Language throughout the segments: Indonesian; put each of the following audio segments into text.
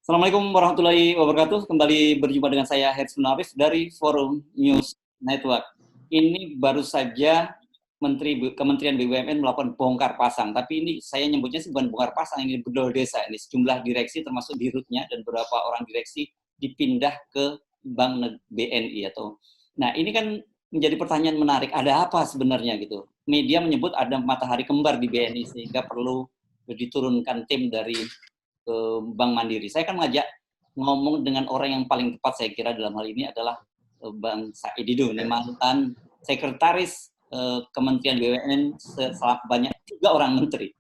Assalamualaikum warahmatullahi wabarakatuh. Kembali berjumpa dengan saya Hersun Arif dari Forum News Network. Ini baru saja Kementerian BUMN melakukan bongkar pasang, tapi ini saya nyebutnya sih bukan bongkar pasang, ini bedol desa. Ini sejumlah direksi termasuk dirutnya dan beberapa orang direksi dipindah ke Bank BNI atau. Nah, ini kan menjadi pertanyaan menarik. Ada apa sebenarnya gitu? Media menyebut ada matahari kembar di BNI sehingga perlu diturunkan tim dari ke Bank Mandiri. Saya akan mengajak ngomong dengan orang yang paling tepat saya kira dalam hal ini adalah Bang Said Didu, mantan sekretaris Kementerian BUMN banyak 3 orang menteri.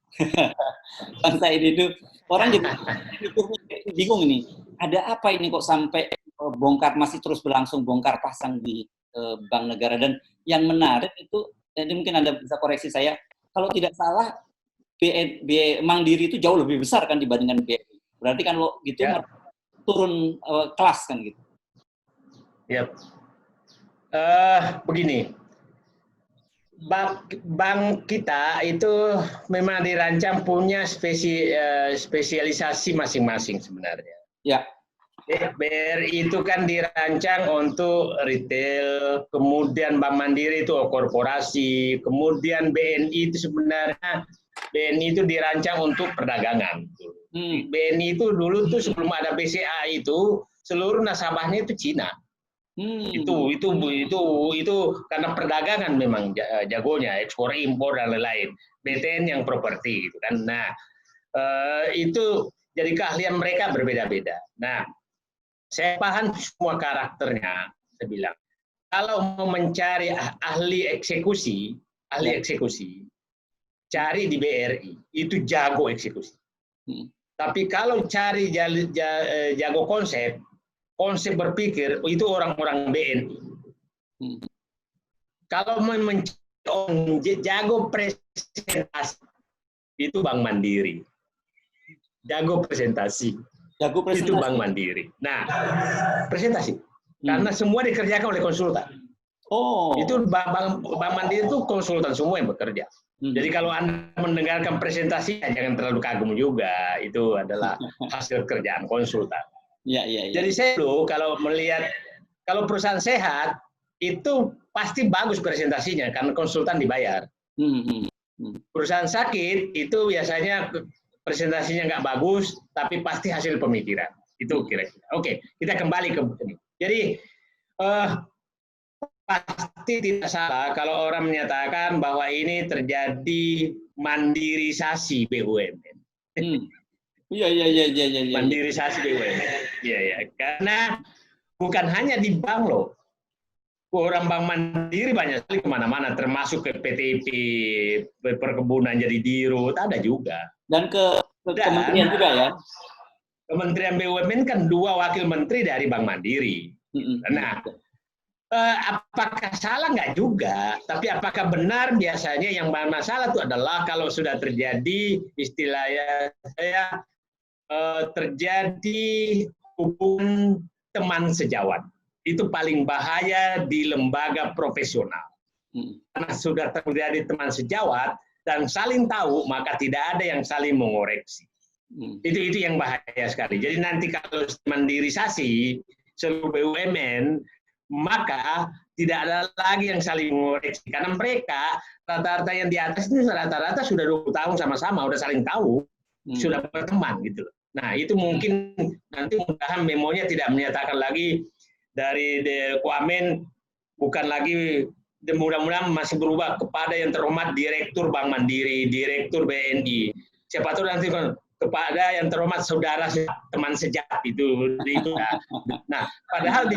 Bang Said Didu, orang jadi bingung ini. Ada apa ini kok sampai masih terus berlangsung bongkar pasang di Bank Negara, dan yang menarik itu, jadi mungkin Anda bisa koreksi saya, kalau tidak salah Mandiri itu jauh lebih besar kan dibandingkan BNI. Berarti kan lo gitu ya, turun kelas kan gitu. Ya. Begini, bank kita itu memang dirancang punya spesialisasi masing-masing sebenarnya. Ya. BRI itu kan dirancang untuk retail, kemudian Bank Mandiri itu korporasi, kemudian BNI itu sebenarnya BNI itu dirancang untuk perdagangan. BNI itu dulu tuh sebelum ada BCA itu seluruh nasabahnya itu Cina. Itu karena perdagangan memang jagonya, ekspor impor dan lain-lain. BTN yang properti gitu kan. Nah, itu jadi keahlian mereka berbeda-beda. Nah, saya paham semua karakternya. Saya bilang, kalau mau mencari ahli eksekusi, cari di BRI, itu jago eksekusi. Tapi kalau cari jago konsep berpikir, itu orang-orang BNI. Kalau mau mencari jago presentasi, itu Bank Mandiri. Jago presentasi. Itu Bank Mandiri. Nah, presentasi. Karena semua dikerjakan oleh konsultan. Itu Bank Mandiri itu konsultan semua yang bekerja. Jadi kalau Anda mendengarkan presentasi, jangan terlalu kagum juga. Itu adalah hasil kerjaan konsultan. Ya. Jadi saya dulu kalau melihat, kalau perusahaan sehat, itu pasti bagus presentasinya karena konsultan dibayar. Perusahaan sakit, itu biasanya presentasinya nggak bagus, tapi pasti hasil pemikiran. Itu kira-kira. Oke, kita kembali ke ini. Jadi, pasti tidak salah kalau orang menyatakan bahwa ini terjadi mandirisasi BUMN. Iya. Mandirisasi BUMN. Iya. Karena bukan hanya di bank loh. Orang Bank Mandiri banyak sekali kemana-mana, termasuk ke PTP, perkebunan jadi dirut, ada juga. Dan ke kementerian juga ya. Kementerian BUMN kan 2 wakil menteri dari Bank Mandiri. Nah, apakah salah? Nggak juga. Tapi apakah benar? Biasanya yang masalah itu adalah kalau sudah terjadi istilahnya terjadi hubungan teman sejawat. Itu paling bahaya di lembaga profesional. Karena sudah terjadi teman sejawat dan saling tahu, maka tidak ada yang saling mengoreksi. Itu yang bahaya sekali. Jadi nanti kalau mandirisasi seluruh BUMN, maka tidak ada lagi yang saling mengoreksi. Karena mereka rata-rata yang di atas itu rata-rata sudah 20 tahun sama-sama, sudah saling tahu, sudah berteman gitu. Nah, itu mungkin nanti mudah-mudahan memonya tidak menyatakan lagi dari Wamen, bukan lagi, mudah-mudahan masih berubah kepada yang terhormat Direktur Bank Mandiri, Direktur BNI. Siapa tahu nanti kepada yang terhormat saudara teman sejak itu. Nah, padahal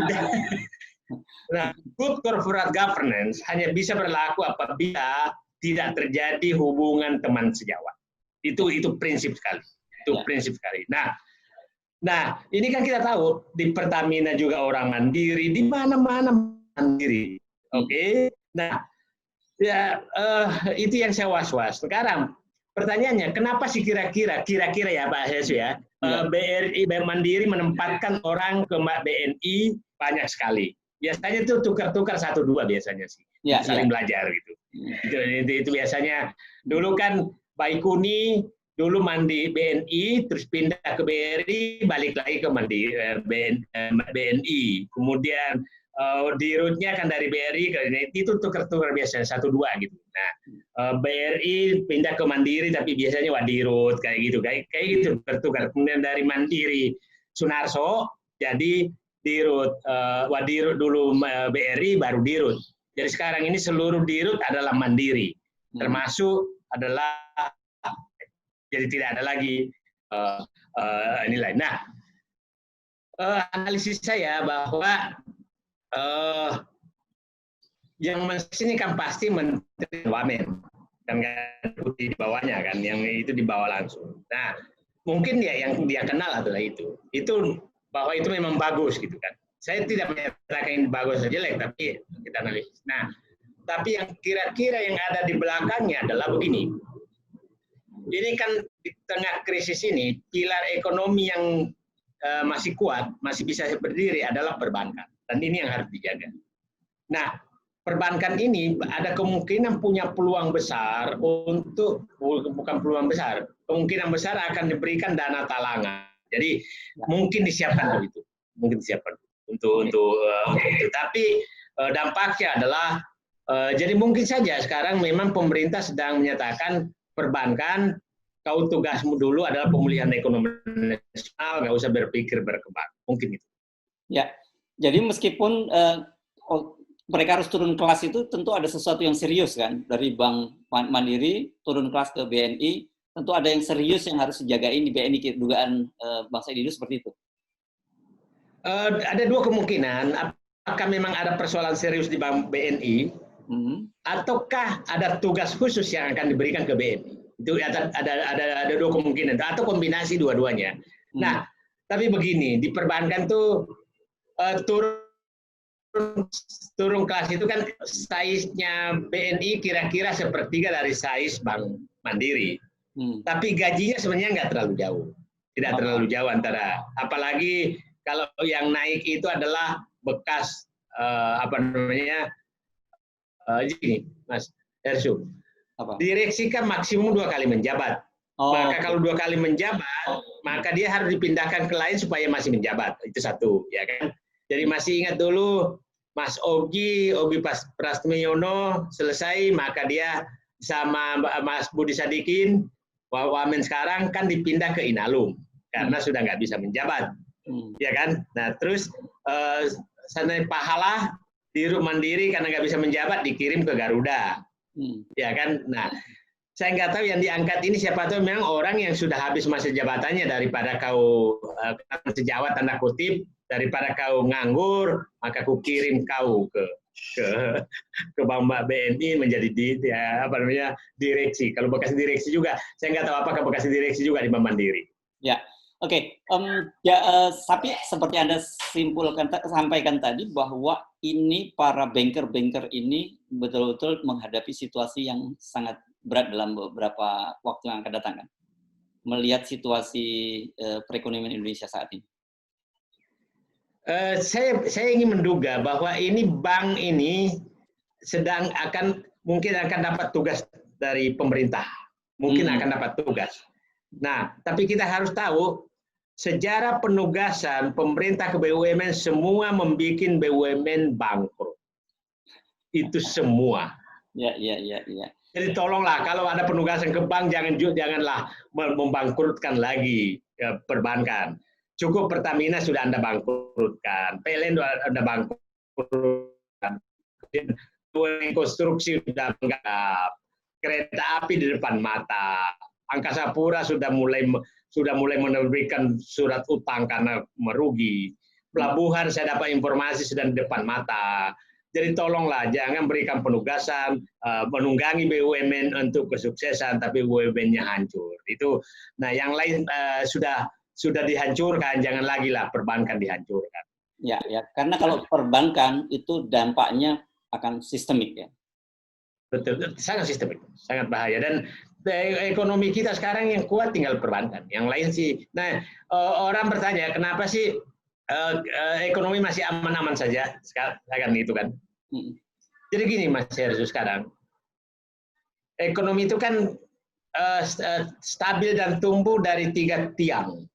good corporate governance hanya bisa berlaku apabila tidak terjadi hubungan teman sejawat. Itu prinsip sekali. Prinsip sekali. Nah, ini kan kita tahu di Pertamina juga orang Mandiri, di mana-mana Mandiri. Oke. Nah, ya itu yang saya was-was. Sekarang pertanyaannya, kenapa sih kira-kira ya Pak Hesu ya, BRI Bank Mandiri menempatkan orang ke BNI banyak sekali. Biasanya itu tukar-tukar 1-2 biasanya sih, saling belajar gitu. Itu biasanya. Dulu kan Baikuni dulu BNI, terus pindah ke BRI, balik lagi ke BNI. Kemudian dirutnya kan dari BRI ke itu tukar-tukar biasa 1-2 gitu. Nah, BRI pindah ke Mandiri tapi biasanya Wadirut kayak gitu, kayak gitu bertukar. Kemudian dari Mandiri Sunarso jadi Dirut, Wadirut dulu BRI baru Dirut. Jadi sekarang ini seluruh Dirut adalah Mandiri, termasuk adalah jadi tidak ada lagi nilai. Nah, analisis saya bahwa yang ini kan pasti Menteri Wamen kan di bawahnya kan, yang itu dibawa langsung. Nah, mungkin ya yang dia kenal adalah itu bahwa itu memang bagus gitu kan. Saya tidak menyatakan ini bagus saja jelek, tapi kita analisis. Nah, tapi yang kira-kira yang ada di belakangnya adalah begini. Ini kan di tengah krisis ini, pilar ekonomi yang masih kuat, masih bisa berdiri adalah perbankan. Dan ini yang harus dijaga. Nah, perbankan ini ada kemungkinan punya peluang besar untuk, bukan peluang besar, kemungkinan besar akan diberikan dana talangan. Jadi mungkin disiapkan itu, mungkin disiapkan untuk itu. Tapi dampaknya adalah, jadi mungkin saja sekarang memang pemerintah sedang menyatakan perbankan, kau tugasmu dulu adalah pemulihan ekonomi nasional, nggak usah berpikir berkembang. Mungkin itu. Ya, jadi meskipun mereka harus turun kelas itu tentu ada sesuatu yang serius kan, dari Bank Mandiri turun kelas ke BNI, tentu ada yang serius yang harus dijagain di BNI, dugaan Bang Said Didu seperti itu. Ada dua kemungkinan, apakah memang ada persoalan serius di Bank BNI, ataukah ada tugas khusus yang akan diberikan ke BNI. Itu ada dua kemungkinan, atau kombinasi dua-duanya. Nah, tapi begini, di perbankan tuh turun kelas itu kan size-nya BNI kira-kira sepertiga dari size Bank Mandiri. Tapi gajinya sebenarnya nggak terlalu jauh. Tidak terlalu jauh antara, apalagi kalau yang naik itu adalah bekas gini, Mas Ersu. Direksi kan maksimum 2 kali menjabat. Maka kalau 2 kali menjabat, maka dia harus dipindahkan ke lain supaya masih menjabat. Itu satu, ya kan? Jadi masih ingat dulu Mas Ogi Prastmiono selesai, maka dia sama Mas Budi Sadikin, Wamen sekarang kan dipindah ke Inalum karena sudah nggak bisa menjabat, ya kan? Nah terus Sanai Pahala di Mandiri karena nggak bisa menjabat dikirim ke Garuda. Ya kan, nah saya nggak tahu yang diangkat ini siapa tahu memang orang yang sudah habis masa jabatannya, daripada kau sejawat tanda kutip, daripada kau nganggur, maka ku kirim kau ke Bank BNI menjadi direksi. Kalau bekas direksi juga, saya nggak tahu apakah bekas direksi juga di Bank Mandiri. Ya, oke. Tapi seperti Anda sampaikan tadi bahwa ini para banker-banker ini betul-betul menghadapi situasi yang sangat berat dalam beberapa waktu yang akan datang kan? Melihat situasi perekonomian Indonesia saat ini. Saya ingin menduga bahwa ini bank ini mungkin akan dapat tugas dari pemerintah. Mungkin akan dapat tugas. Nah, tapi kita harus tahu sejarah penugasan pemerintah ke BUMN semua membuat BUMN bangkrut. Itu semua. Ya. Jadi tolonglah kalau ada penugasan ke bank janganlah membangkrutkan lagi perbankan. Cukup Pertamina sudah Anda bangkrutkan, PLN Anda bangkrutkan, konstruksi sudah menggap, kereta api di depan mata, Angkasa Pura sudah mulai menerbitkan surat utang karena merugi. Pelabuhan saya dapat informasi sudah di depan mata. Jadi tolonglah jangan berikan penugasan menunggangi BUMN untuk kesuksesan tapi BUMN-nya hancur. Itu nah yang lain sudah dihancurkan, jangan lagi lah perbankan dihancurkan. Ya, karena kalau perbankan itu dampaknya akan sistemik ya. Betul, sangat sistemik, sangat bahaya. Dan ekonomi kita sekarang yang kuat tinggal perbankan, yang lain sih. Nah, orang bertanya kenapa sih ekonomi masih aman-aman saja sekarang itu kan? Jadi gini Mas Hersu, sekarang ekonomi itu kan stabil dan tumbuh dari 3 tiang.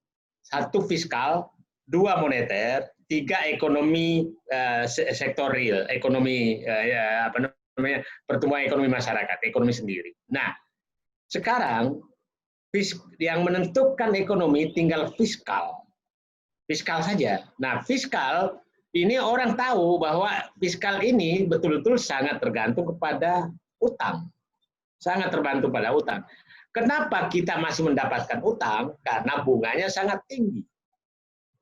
1 fiskal, 2 moneter, 3 ekonomi sektor real, ekonomi pertumbuhan ekonomi masyarakat, ekonomi sendiri. Nah, sekarang yang menentukan ekonomi tinggal fiskal saja. Nah, fiskal ini orang tahu bahwa fiskal ini betul-betul sangat tergantung kepada utang. Sangat terbantu pada utang. Kenapa kita masih mendapatkan utang? Karena bunganya sangat tinggi.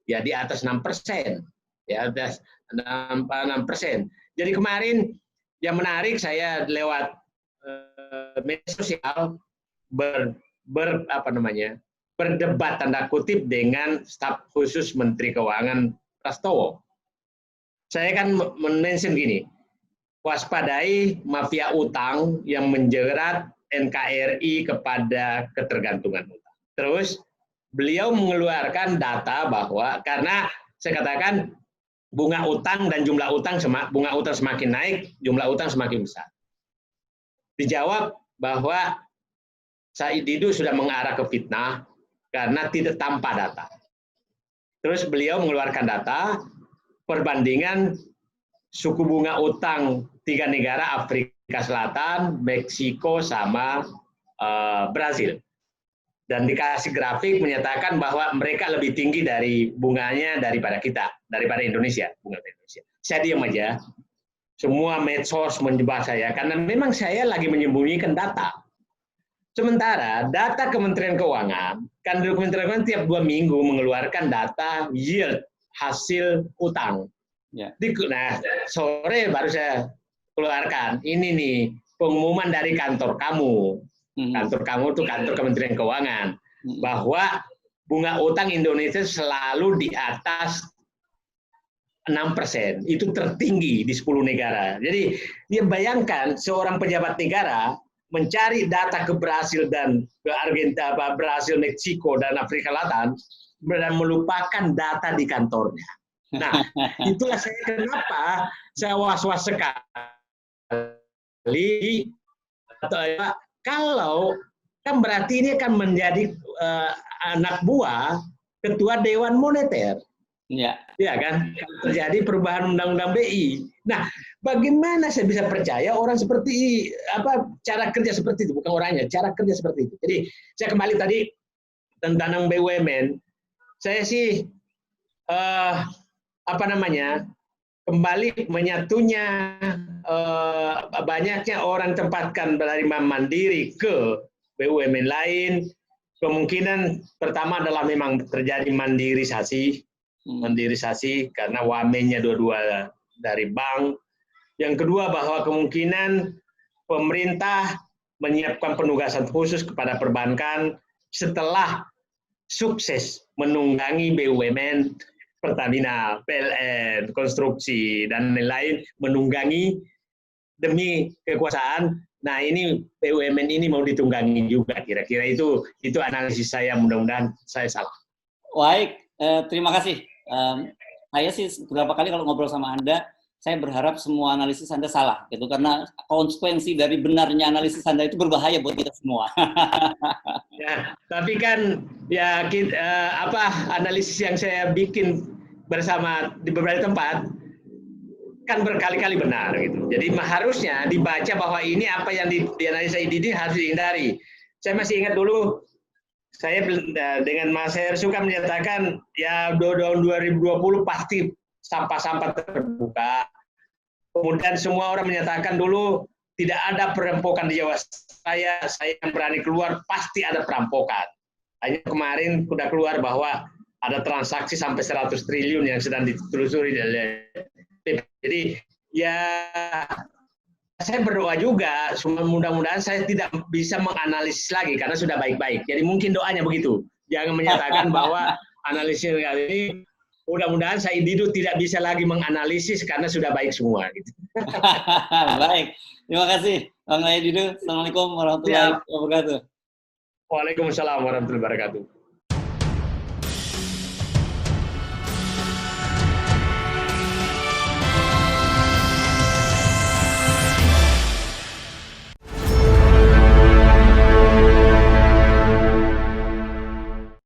Ya, di atas 6%. Ya, atas 6%. Jadi kemarin yang menarik, saya lewat media sosial berdebat tanda kutip dengan staf khusus Menteri Keuangan Prastowo. Saya kan mention gini, waspadai mafia utang yang menjerat NKRI kepada ketergantungan utang. Terus beliau mengeluarkan data bahwa karena saya katakan bunga utang dan jumlah utang semakin naik, jumlah utang semakin besar. Dijawab bahwa Said Didu sudah mengarah ke fitnah karena tidak tanpa data. Terus beliau mengeluarkan data perbandingan suku bunga utang 3 negara Afrika Selatan, Meksiko, sama Brazil. Dan dikasih grafik menyatakan bahwa mereka lebih tinggi dari bunganya daripada kita, daripada Indonesia, bunga Indonesia. Saya diam aja. Semua medsos menjebak saya karena memang saya lagi menyembunyikan data. Sementara data Kementerian Keuangan, kan Kementerian Keuangan tiap 2 minggu mengeluarkan data yield hasil utang. Ya. Nah, sore baru saya keluarkan. Ini nih pengumuman dari kantor kamu. Kantor kamu itu kantor Kementerian Keuangan. Bahwa bunga utang Indonesia selalu di atas 6%. Itu tertinggi di 10 negara. Jadi, dia bayangkan seorang pejabat negara mencari data ke Brasil dan ke Argentina, Brasil, Meksiko, dan Afrika Selatan, dan melupakan data di kantornya. Nah, itulah saya kenapa saya was-was sekali. Kalau kan berarti ini akan menjadi anak buah Ketua Dewan Moneter. Ya. Ya kan, terjadi perubahan undang-undang BI. Nah, bagaimana saya bisa percaya orang seperti cara kerja seperti itu, bukan orangnya, cara kerja seperti itu. Jadi saya kembali tadi tentang BUMN, saya sih kembali menyatunya banyaknya orang tempatkan dari mandiri ke BUMN lain. Kemungkinan pertama adalah memang terjadi mandirisasi karena wamennya dua-dua dari bank. Yang kedua bahwa kemungkinan pemerintah menyiapkan penugasan khusus kepada perbankan setelah sukses menunggangi BUMN, Pertamina, PLN, konstruksi, dan lain-lain menunggangi demi kekuasaan. Nah, ini BUMN ini mau ditunggangi juga, kira-kira itu analisis saya, mudah-mudahan saya salah. Baik, terima kasih. Saya sih beberapa kali kalau ngobrol sama Anda, saya berharap semua analisis Anda salah, gitu, karena konsekuensi dari benarnya analisis Anda itu berbahaya buat kita semua. Ya, tapi kan ya analisis yang saya bikin bersama di beberapa tempat kan berkali-kali benar gitu. Jadi harusnya dibaca bahwa ini apa yang dianalisa ini harus dihindari. Saya masih ingat dulu saya dengan Mas Heru suka menyatakan ya tahun 2020 pasti sampah-sampah terbuka. Kemudian semua orang menyatakan dulu tidak ada perampokan di Jawa. Saya yang berani keluar pasti ada perampokan. Hanya kemarin sudah keluar bahwa ada transaksi sampai 100 triliun yang sedang ditelusuri. Jadi ya saya berdoa juga, mudah-mudahan saya tidak bisa menganalisis lagi karena sudah baik-baik. Jadi mungkin doanya begitu. Jangan menyatakan bahwa analisis kali ini, mudah-mudahan Said Didu tidak bisa lagi menganalisis karena sudah baik semua. Gitu. Baik, terima kasih Bang Said Didu. Assalamualaikum warahmatullahi wabarakatuh. Waalaikumsalam warahmatullahi wabarakatuh.